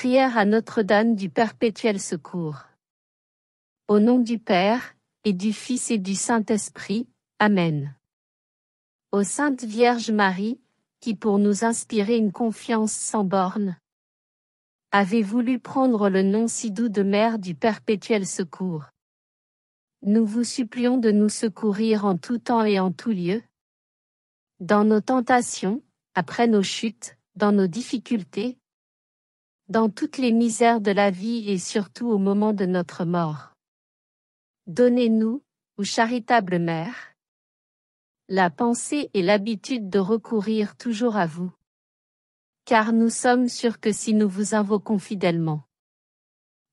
Prière à Notre-Dame du Perpétuel Secours. Au nom du Père, et du Fils et du Saint-Esprit, Amen. Ô Sainte Vierge Marie, qui pour nous inspirer une confiance sans bornes, avez voulu prendre le nom si doux de Mère du Perpétuel Secours. Nous vous supplions de nous secourir en tout temps et en tout lieu, dans nos tentations, après nos chutes, dans nos difficultés, dans toutes les misères de la vie et surtout au moment de notre mort. Donnez-nous, ô charitable Mère, la pensée et l'habitude de recourir toujours à vous. Car nous sommes sûrs que si nous vous invoquons fidèlement,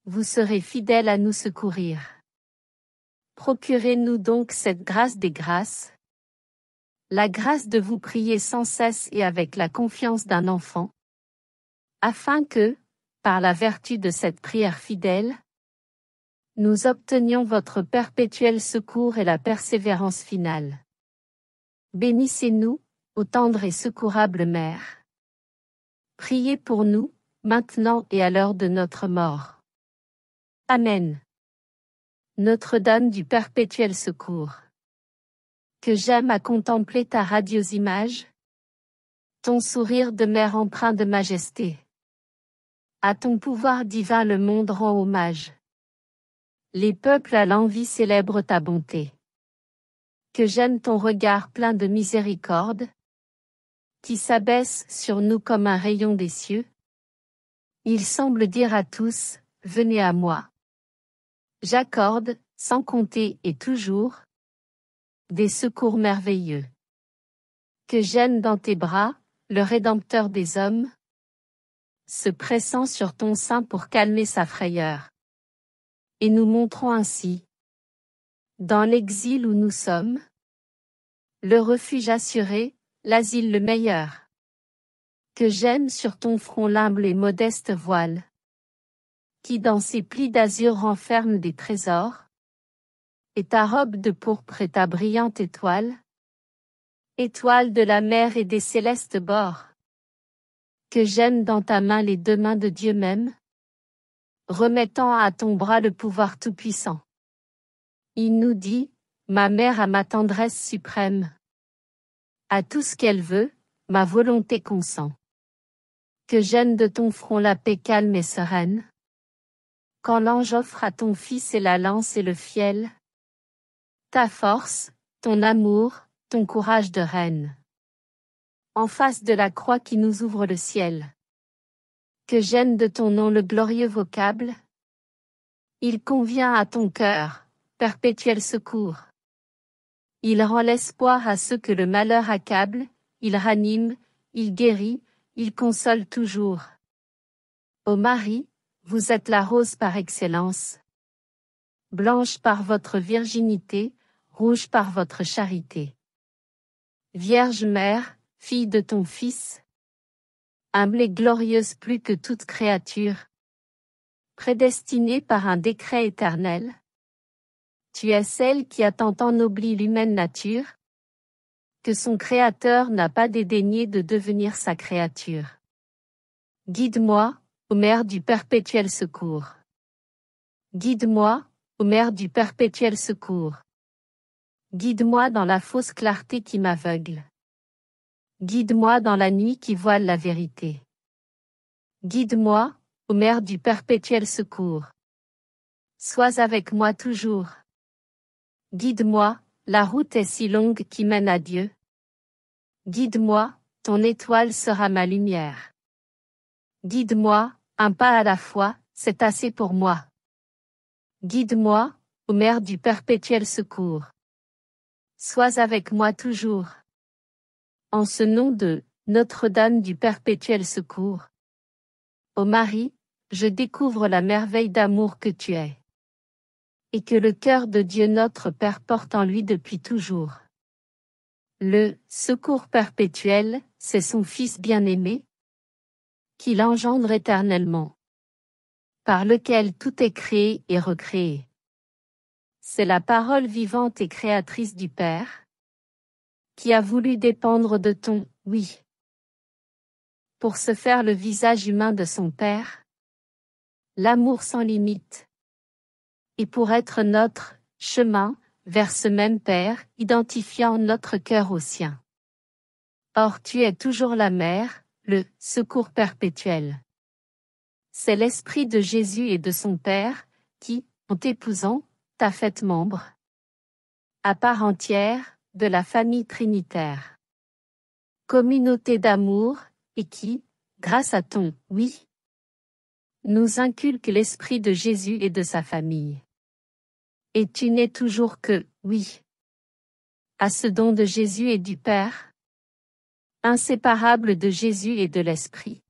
vous serez fidèles à nous secourir. Procurez-nous donc cette grâce des grâces, la grâce de vous prier sans cesse et avec la confiance d'un enfant, afin que, par la vertu de cette prière fidèle, nous obtenions votre perpétuel secours et la persévérance finale. Bénissez-nous, ô tendre et secourable Mère. Priez pour nous, maintenant et à l'heure de notre mort. Amen. Notre-Dame du Perpétuel Secours. Que j'aime à contempler ta radieuse image, ton sourire de mère empreint de majesté. À ton pouvoir divin le monde rend hommage. Les peuples à l'envi célèbrent ta bonté. Que j'aime ton regard plein de miséricorde, qui s'abaisse sur nous comme un rayon des cieux. Il semble dire à tous, venez à moi. J'accorde, sans compter et toujours, des secours merveilleux. Que j'aime dans tes bras, le Rédempteur des hommes, se pressant sur ton sein pour calmer sa frayeur. Et nous montrons ainsi, dans l'exil où nous sommes, le refuge assuré, l'asile le meilleur. Que j'aime sur ton front l'humble et modeste voile, qui dans ses plis d'azur renferme des trésors, et ta robe de pourpre et ta brillante étoile, étoile de la mer et des célestes bords. Que j'aime dans ta main les deux mains de Dieu même, remettant à ton bras le pouvoir tout-puissant. Il nous dit, ma mère a ma tendresse suprême. À tout ce qu'elle veut, ma volonté consent. Que j'aime de ton front la paix calme et sereine. Quand l'ange offre à ton fils et la lance et le fiel, ta force, ton amour, ton courage de reine. En face de la croix qui nous ouvre le ciel. Que j'aime de ton nom le glorieux vocable. Il convient à ton cœur, perpétuel secours. Il rend l'espoir à ceux que le malheur accable, il ranime, il guérit, il console toujours. Ô Marie, vous êtes la rose par excellence. Blanche par votre virginité, rouge par votre charité. Vierge Mère, fille de ton Fils, humble et glorieuse plus que toute créature, prédestinée par un décret éternel, tu es celle qui a tant ennobli l'humaine nature, que son Créateur n'a pas dédaigné de devenir sa créature. Guide-moi, ô Mère du Perpétuel Secours. Guide-moi, ô Mère du Perpétuel Secours. Guide-moi dans la fausse clarté qui m'aveugle. Guide-moi dans la nuit qui voile la vérité. Guide-moi, ô Mère du Perpétuel Secours. Sois avec moi toujours. Guide-moi, la route est si longue qui mène à Dieu. Guide-moi, ton étoile sera ma lumière. Guide-moi, un pas à la fois, c'est assez pour moi. Guide-moi, ô Mère du Perpétuel Secours. Sois avec moi toujours. En ce nom de Notre-Dame du Perpétuel Secours. Ô Marie, je découvre la merveille d'amour que tu es. Et que le cœur de Dieu notre Père porte en lui depuis toujours. Le secours perpétuel, c'est son Fils bien-aimé, qu'il engendre éternellement, par lequel tout est créé et recréé. C'est la parole vivante et créatrice du Père, qui a voulu dépendre de ton « oui » pour se faire le visage humain de son Père, l'amour sans limite. Et pour être notre chemin vers ce même Père, identifiant notre cœur au sien. Or tu es toujours la mère, le secours perpétuel. C'est l'Esprit de Jésus et de son Père, qui, en t'épousant, t'a fait membre à part entière de la famille trinitaire. Communauté d'amour, et qui, grâce à ton « oui », nous inculque l'Esprit de Jésus et de sa famille. Et tu n'es toujours que « oui » à ce don de Jésus et du Père, inséparable de Jésus et de l'Esprit,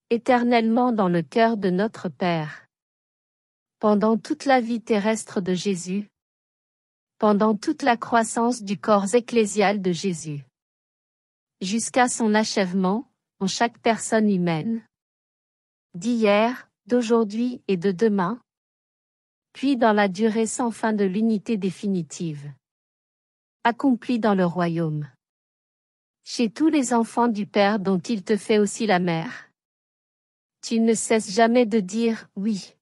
éternellement dans le cœur de notre Père. Pendant toute la vie terrestre de Jésus, pendant toute la croissance du corps ecclésial de Jésus, jusqu'à son achèvement, en chaque personne humaine, d'hier, d'aujourd'hui et de demain, puis dans la durée sans fin de l'unité définitive, accomplie dans le royaume. Chez tous les enfants du Père dont il te fait aussi la mère, tu ne cesses jamais de dire « oui »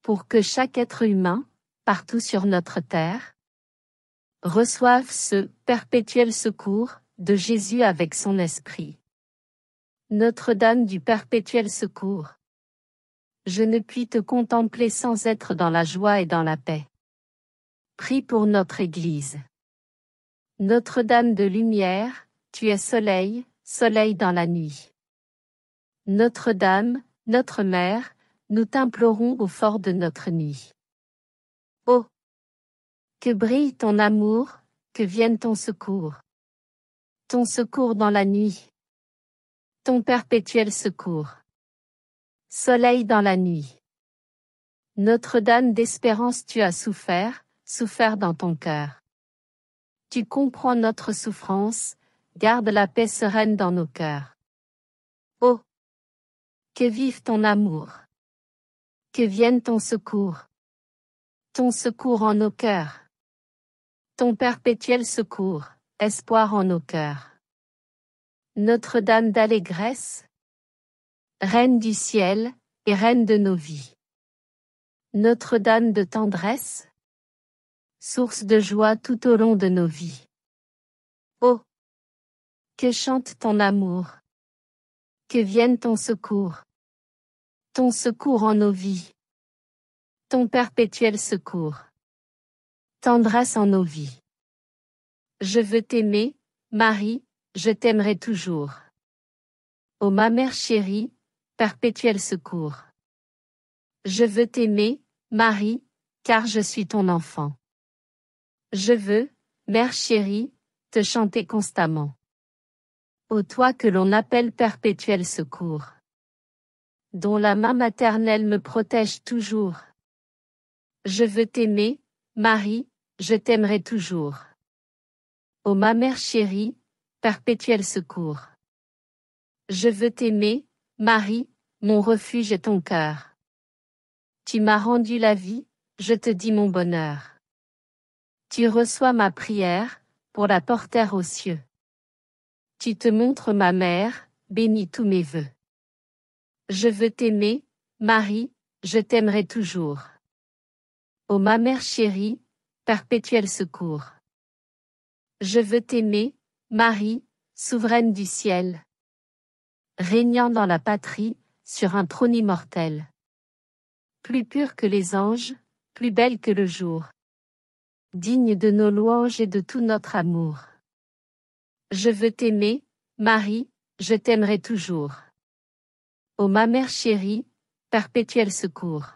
pour que chaque être humain, partout sur notre terre, reçoive ce perpétuel secours de Jésus avec son esprit. Notre-Dame du perpétuel secours. Je ne puis te contempler sans être dans la joie et dans la paix. Prie pour notre Église. Notre-Dame de lumière, tu es soleil, soleil dans la nuit. Notre-Dame, notre Mère, nous t'implorons au fort de notre nuit. Oh! Que brille ton amour, que vienne ton secours. Ton secours dans la nuit. Ton perpétuel secours. Soleil dans la nuit. Notre-Dame d'espérance, tu as souffert, souffert dans ton cœur. Tu comprends notre souffrance, garde la paix sereine dans nos cœurs. Oh! Que vive ton amour. Que vienne ton secours. Ton secours en nos cœurs. Ton perpétuel secours, espoir en nos cœurs. Notre-Dame d'allégresse, Reine du ciel, et Reine de nos vies. Notre-Dame de tendresse, source de joie tout au long de nos vies. Oh! Que chante ton amour. Que vienne ton secours. Ton secours en nos vies. Ton perpétuel secours. Tendresse en nos vies. Je veux t'aimer, Marie, je t'aimerai toujours. Ô ma mère chérie, perpétuel secours. Je veux t'aimer, Marie, car je suis ton enfant. Je veux, mère chérie, te chanter constamment. Ô toi que l'on appelle perpétuel secours, dont la main maternelle me protège toujours. Je veux t'aimer, Marie, je t'aimerai toujours. Ô ma mère chérie, perpétuel secours. Je veux t'aimer, Marie, mon refuge est ton cœur. Tu m'as rendu la vie, je te dis mon bonheur. Tu reçois ma prière, pour la porter aux cieux. Tu te montres ma mère, bénis tous mes vœux. Je veux t'aimer, Marie, je t'aimerai toujours. Ô ma mère chérie, perpétuel secours. Je veux t'aimer, Marie, souveraine du ciel, régnant dans la patrie, sur un trône immortel. Plus pure que les anges, plus belle que le jour. Digne de nos louanges et de tout notre amour. Je veux t'aimer, Marie, je t'aimerai toujours. Ô ma mère chérie, perpétuel secours.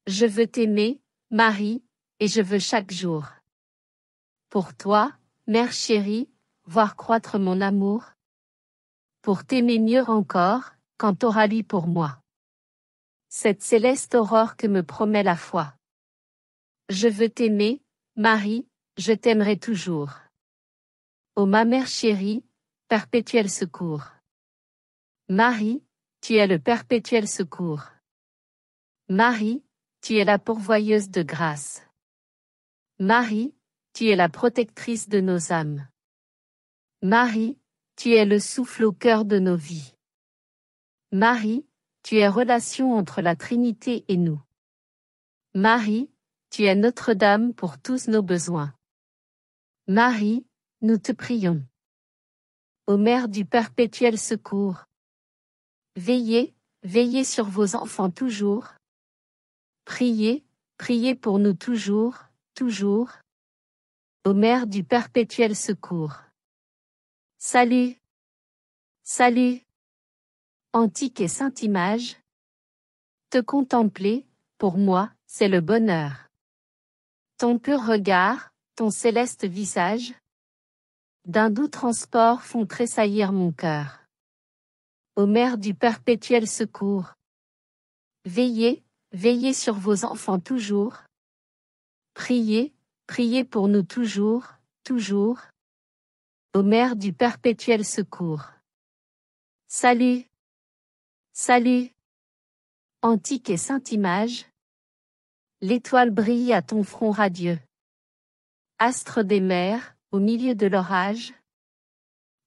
Je veux t'aimer, Marie, et je veux chaque jour. Pour toi, mère chérie, voir croître mon amour. Pour t'aimer mieux encore, quand t'auras lu pour moi. Cette céleste aurore que me promet la foi. Je veux t'aimer, Marie, je t'aimerai toujours. Ô ma mère chérie, perpétuel secours. Marie, tu es le perpétuel secours. Marie, tu es la pourvoyeuse de grâce. Marie, tu es la protectrice de nos âmes. Marie, tu es le souffle au cœur de nos vies. Marie, tu es relation entre la Trinité et nous. Marie, tu es Notre-Dame pour tous nos besoins. Marie, nous te prions. Ô Mère du perpétuel secours, veillez, veillez sur vos enfants toujours. Priez, priez pour nous toujours, toujours. Ô Mère du perpétuel secours. Salut, salut. Antique et sainte image. Te contempler, pour moi, c'est le bonheur. Ton pur regard, ton céleste visage, d'un doux transport font tressaillir mon cœur. Ô Mère du perpétuel secours, veillez, veillez sur vos enfants toujours. Priez, priez pour nous toujours, toujours. Ô Mère du perpétuel secours. Salut, salut. Antique et sainte image. L'étoile brille à ton front radieux. Astre des mers, au milieu de l'orage.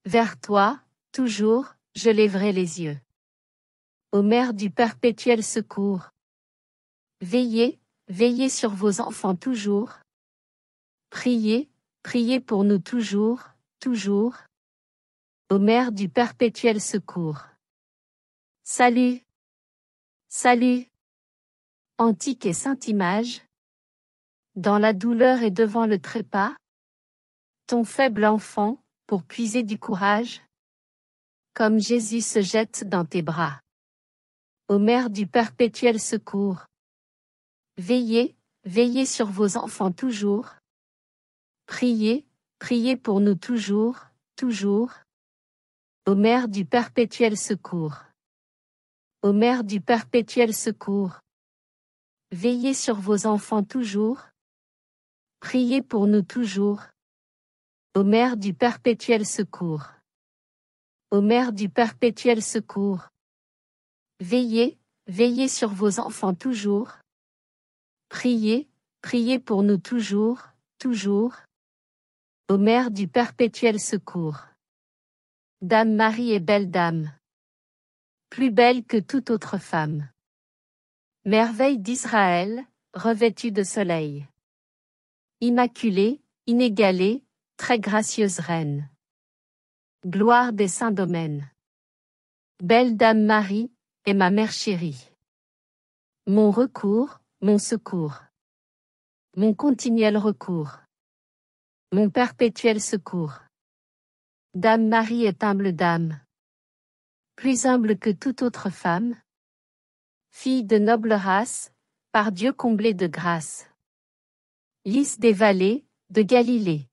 Vers toi, toujours, je lèverai les yeux. Ô Mère du perpétuel secours. Veillez, veillez sur vos enfants toujours. Priez, priez pour nous toujours, toujours. Ô Mère du perpétuel secours. Salut, salut. Antique et sainte image. Dans la douleur et devant le trépas, ton faible enfant, pour puiser du courage, comme Jésus se jette dans tes bras. Ô Mère du perpétuel secours. Veillez, veillez sur vos enfants toujours. Priez, priez pour nous toujours, toujours. Ô Mère du perpétuel secours. Ô Mère du perpétuel secours. Veillez sur vos enfants toujours. Priez pour nous toujours. Ô Mère du perpétuel secours. Ô Mère du perpétuel secours. Veillez, veillez sur vos enfants toujours. Priez, priez pour nous toujours, toujours. Ô Mère du perpétuel secours. Dame Marie est belle dame. Plus belle que toute autre femme. Merveille d'Israël, revêtue de soleil. Immaculée, inégalée, très gracieuse reine. Gloire des saints domaines. Belle Dame Marie, est ma mère chérie. Mon recours, mon secours. Mon continuel recours. Mon perpétuel secours. Dame Marie est humble dame. Plus humble que toute autre femme. Fille de noble race, par Dieu comblée de grâce. Lys des vallées, de Galilée.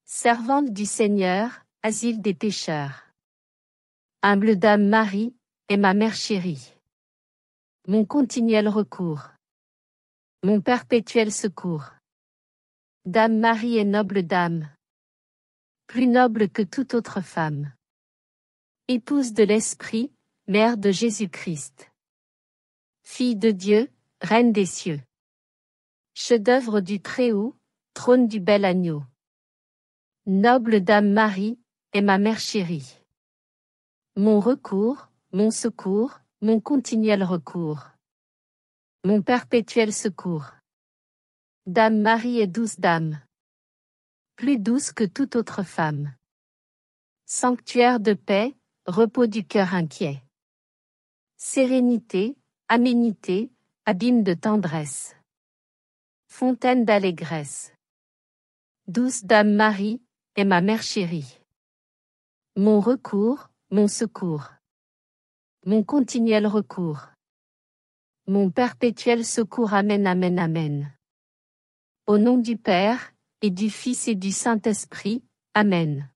Servante du Seigneur, asile des pécheurs. Humble Dame Marie, est ma mère chérie. Mon continuel recours. Mon perpétuel secours. Dame Marie est noble dame. Plus noble que toute autre femme. Épouse de l'Esprit, mère de Jésus-Christ. Fille de Dieu, reine des cieux. Chef-d'œuvre du Très-Haut, trône du bel agneau. Noble Dame Marie, est ma mère chérie. Mon recours, mon secours, mon continuel recours. Mon perpétuel secours. Dame Marie est douce dame. Plus douce que toute autre femme. Sanctuaire de paix, repos du cœur inquiet. Sérénité, aménité, abîme de tendresse. Fontaine d'allégresse. Douce Dame Marie, est ma mère chérie. Mon recours, mon secours. Mon continuel recours. Mon perpétuel secours. Amen, amen, amen. Au nom du Père, et du Fils et du Saint-Esprit, Amen.